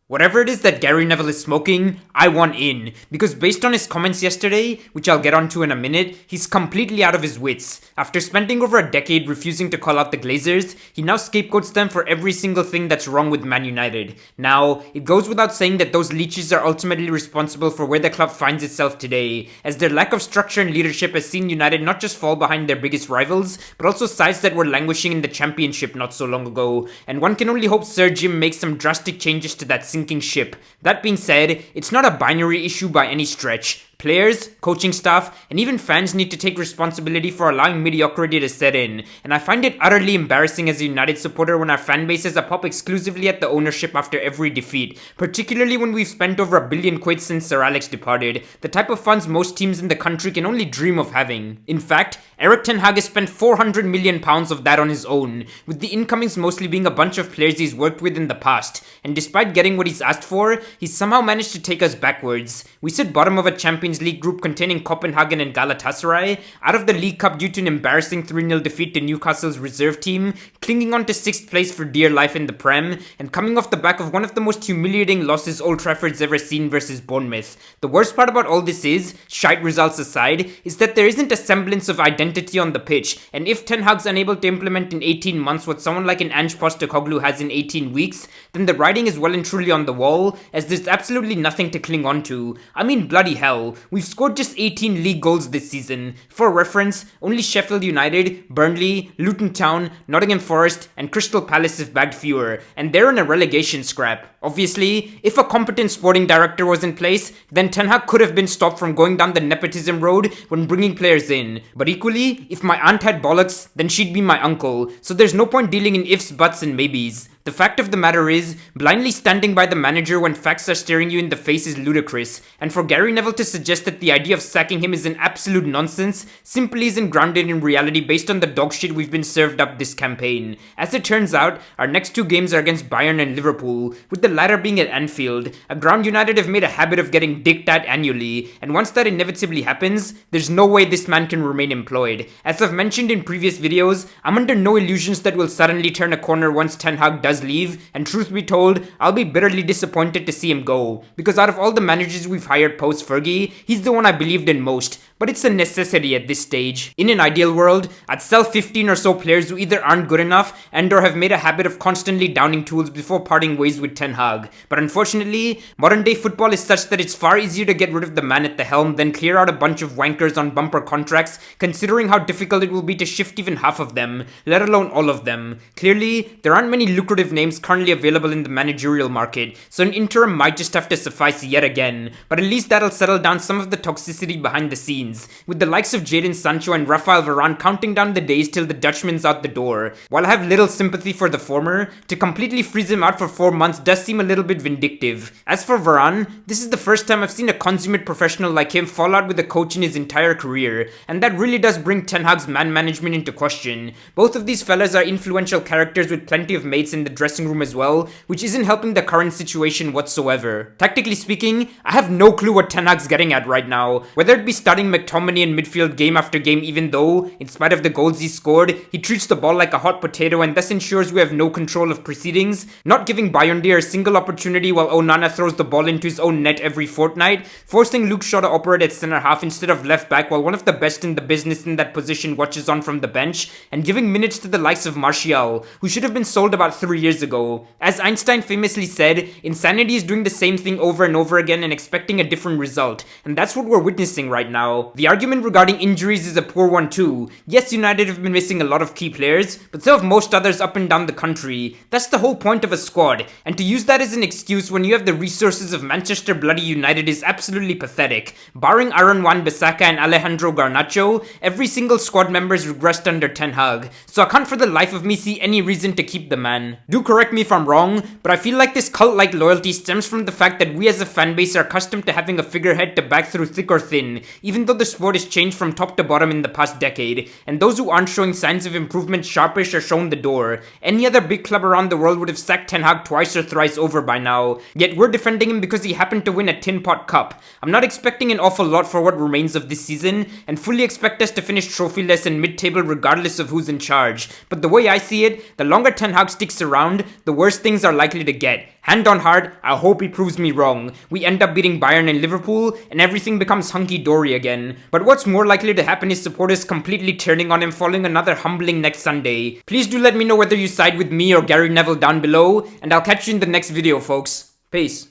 Whatever it is that Gary Neville is smoking, I want in. Because based on his comments yesterday, which I'll get onto in a minute, he's completely out of his wits. After spending over a decade refusing to call out the Glazers, he now scapegoats them for every single thing that's wrong with Man United. Now, it goes without saying that those leeches are ultimately responsible for where the club finds itself today, as their lack of structure and leadership has seen United not just fall behind their biggest rivals, but also sides that were languishing in the Championship not so long ago. And one can only hope Sir Jim makes some drastic changes to that sinking ship. That being said, it's not a binary issue by any stretch. Players, coaching staff, and even fans need to take responsibility for allowing mediocrity to set in, and I find it utterly embarrassing as a United supporter when our fan base is a pop exclusively at the ownership after every defeat, particularly when we've spent over £1 billion since Sir Alex departed, the type of funds most teams in the country can only dream of having. In fact, Erik has spent £400 million of that on his own, with the incomings mostly being a bunch of players he's worked with in the past, and despite getting what he's asked for, he's somehow managed to take us backwards. We sit bottom of a Champions League group containing Copenhagen and Galatasaray, out of the League Cup due to an embarrassing 3-0 defeat to Newcastle's reserve team, clinging on to 6th place for dear life in the Prem, and coming off the back of one of the most humiliating losses Old Trafford's ever seen versus Bournemouth. The worst part about all this is, shite results aside, is that there isn't a semblance of identity on the pitch, and if Ten Hag's unable to implement in 18 months what someone like an Ange Postecoglou has in 18 weeks, then the writing is well and truly on the wall, as there's absolutely nothing to cling on to. I mean, bloody hell, we've scored just 18 league goals this season. For reference, only Sheffield United, Burnley, Luton Town, Nottingham Forest, and Crystal Palace have bagged fewer, and they're in a relegation scrap. Obviously, if a competent sporting director was in place, then Ten Hag could have been stopped from going down the nepotism road when bringing players in. But equally, if my aunt had bollocks, then she'd be my uncle, so there's no point dealing in ifs, buts, and maybes. The fact of the matter is, blindly standing by the manager when facts are staring you in the face is ludicrous, and for Gary Neville to suggest that the idea of sacking him is an absolute nonsense simply isn't grounded in reality based on the dogshit we've been served up this campaign. As it turns out, our next two games are against Bayern and Liverpool, with the latter being at Anfield, a ground United have made a habit of getting dicked at annually, and once that inevitably happens, there's no way this man can remain employed. As I've mentioned in previous videos, I'm under no illusions that we'll suddenly turn a corner once Ten Hag does leave, and truth be told, I'll be bitterly disappointed to see him go, because out of all the managers we've hired post Fergie, he's the one I believed in most, but it's a necessity at this stage. In an ideal world, I'd sell 15 or so players who either aren't good enough and or have made a habit of constantly downing tools before parting ways with Ten Hag, but unfortunately, modern day football is such that it's far easier to get rid of the man at the helm than clear out a bunch of wankers on bumper contracts, considering how difficult it will be to shift even half of them, let alone all of them. Clearly, there aren't many lucrative names currently available in the managerial market, so an interim might just have to suffice yet again, but at least that'll settle down some of the toxicity behind the scenes, with the likes of Jadon Sancho and Rafael Varane counting down the days till the Dutchman's out the door. While I have little sympathy for the former, to completely freeze him out for 4 months does seem a little bit vindictive. As for Varane, this is the first time I've seen a consummate professional like him fall out with a coach in his entire career, and that really does bring Ten Hag's man management into question. Both of these fellas are influential characters with plenty of mates in the dressing room as well, which isn't helping the current situation whatsoever. Tactically speaking, I have no clue what Ten Hag's getting at right now, whether it be starting McTominay in midfield game after game even though, in spite of the goals he scored, he treats the ball like a hot potato and thus ensures we have no control of proceedings, not giving Bayondir a single opportunity while Onana throws the ball into his own net every fortnight, forcing Luke Shaw to operate at centre half instead of left back while one of the best in the business in that position watches on from the bench, and giving minutes to the likes of Martial, who should have been sold about 3 years ago. As Einstein famously said, insanity is doing the same thing over and over again and expecting a different result, and that's what we're witnessing right now. The argument regarding injuries is a poor one too. Yes, United have been missing a lot of key players, but so have most others up and down the country. That's the whole point of a squad, and to use that as an excuse when you have the resources of Manchester bloody United is absolutely pathetic. Barring Aaron Wan-Bissaka and Alejandro Garnacho, every single squad member has regressed under Ten Hag, so I can't for the life of me see any reason to keep the man. Do correct me if I'm wrong, but I feel like this cult-like loyalty stems from the fact that we as a fanbase are accustomed to having a figurehead to back through thick or thin, even though the sport has changed from top to bottom in the past decade, and those who aren't showing signs of improvement sharpish are shown the door. Any other big club around the world would have sacked Ten Hag twice or thrice over by now, yet we're defending him because he happened to win a tin pot cup. I'm not expecting an awful lot for what remains of this season, and fully expect us to finish trophyless and mid-table regardless of who's in charge, but the way I see it, the longer Ten Hag sticks around, the worse things are likely to get. Hand on heart, I hope he proves me wrong. We end up beating Bayern and Liverpool, and everything becomes hunky-dory again. But what's more likely to happen is supporters completely turning on him following another humbling next Sunday. Please do let me know whether you side with me or Gary Neville down below, and I'll catch you in the next video, folks. Peace.